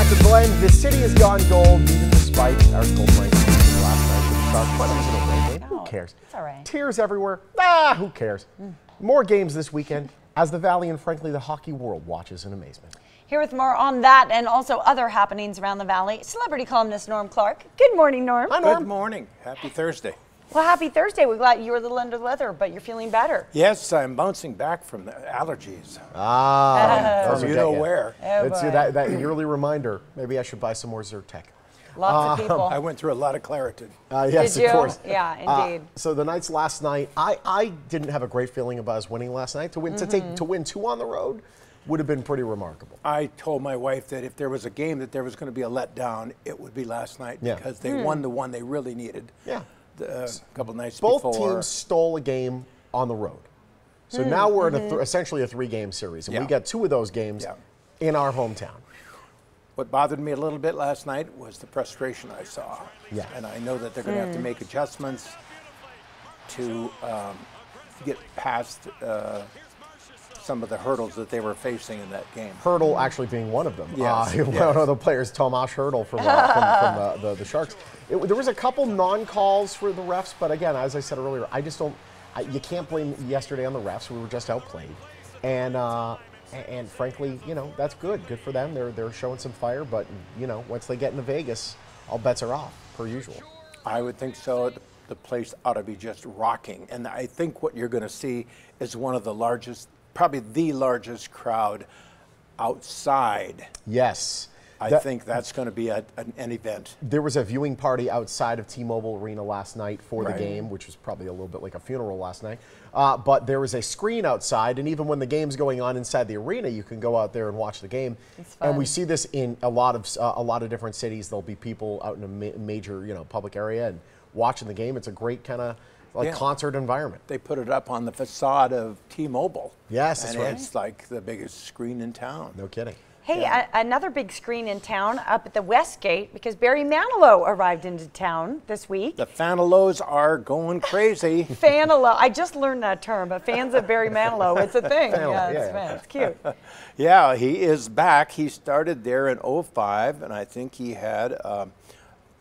back to Glenn. The city has gone gold, even despite our gold Knights last night with the Sharks. But it was an okay game. Who cares? It's all right. Tears everywhere. Who cares? More games this weekend as the Valley and, frankly, the hockey world watches in amazement. Here with more on that and also other happenings around the Valley, celebrity columnist Norm Clarke. Good morning, Norm. Hi, Norm. Good morning. Happy Thursday. Well, happy Thursday. We're glad you were a little under the weather, but you're feeling better. Yes, I'm bouncing back from the allergies. From You know where. Oh, It's boy. that yearly reminder. Maybe I should buy some more Zyrtec. Lots of people. I went through a lot of Claritin. Yes, Did you? of course. Yeah, indeed. So the Knights last night, I didn't have a great feeling about us winning last night. To win to win 2 on the road would have been pretty remarkable. I told my wife that if there was a game that there was going to be a letdown, it would be last night because they won the one they really needed. Yeah. A couple nights Both before. teams stole a game on the road. So now we're in essentially a 3-game series, and we got 2 of those games in our hometown. What bothered me a little bit last night was the frustration I saw. Yeah. And I know that they're going to have to make adjustments to get past some of the hurdles that they were facing in that game. Hurdle actually being one of them. Yes, One of the players, Tomas Hurdle from the Sharks. There was a couple non-calls for the refs, but again, as I said earlier, I just don't. You can't blame yesterday on the refs. We were just outplayed, and frankly, that's good. Good for them. They're showing some fire, but once they get into Vegas, all bets are off per usual. I would think so. The place ought to be just rocking, and I think what you're going to see is one of the largest, probably the largest crowd outside. Yes. I think that's going to be an event. There was a viewing party outside of T-Mobile Arena last night for the game, which was probably a little bit like a funeral last night. But there was a screen outside, and even when the game's going on inside the arena, you can go out there and watch the game. It's fun. And we see this in a lot of different cities. There'll be people out in a major public area and watching the game. It's a great kind of concert environment. They put it up on the facade of T-Mobile. Yes, that's right. And it's like the biggest screen in town. No kidding. Hey, another big screen in town up at the West Gate because Barry Manilow arrived into town this week. The Fanilows are going crazy. Fanilow. I just learned that term, but fans of Barry Manilow, it's a thing. It's cute. Yeah, he is back. He started there in '05, and I think he had a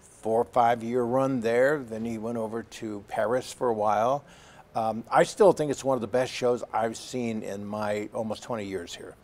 4 or 5 year run there. Then he went over to Paris for a while. I still think it's one of the best shows I've seen in my almost 20 years here.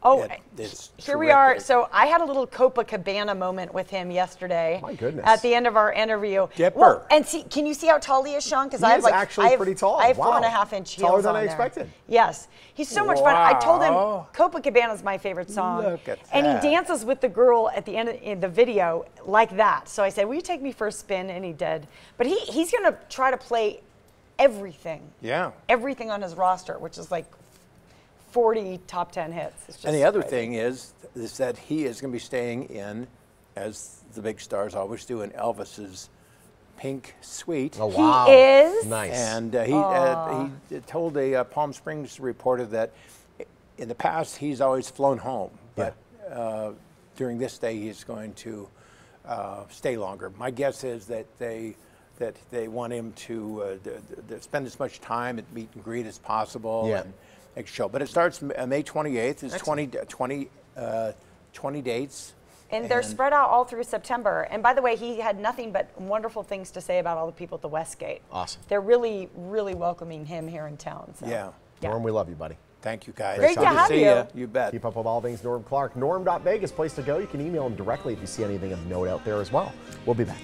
Oh, it's here we are. terrific. So I had a little Copacabana moment with him yesterday. My goodness. At the end of our interview. Dipper. Well, and see, can you see how tall he is, Sean? Because I have actually pretty tall. I have Wow. 4.5 inch heels Taller than on I there. expected. Yes, he's so much fun. I told him Wow. Copacabana is my favorite song. Look at and he that. dances with the girl at the end of the video like that. So I said, "Will you take me for a spin?" And he did. But he's going to try to play everything. Yeah. Everything on his roster, which is like 40 top 10 hits. It's just And the other crazy. thing is that he is going to be staying in, as the big stars always do, in Elvis's pink suite. Oh, wow. He is. Nice. And he told a Palm Springs reporter that in the past he's always flown home, but during this day he's going to stay longer. My guess is that they want him to spend as much time at meet and greet as possible. Yeah. And make a show. But it starts May 28th. It's Excellent. 20 dates. And they're spread out all through September. And by the way, he had nothing but wonderful things to say about all the people at the Westgate. Awesome. They're really, really welcoming him here in town. So. Yeah. Norm, we love you, buddy. Thank you, guys. Great to Good have see you. You bet. Keep up with all things Norm Clarke. Norm.Vegas, place to go. You can email him directly if you see anything of note out there as well. We'll be back.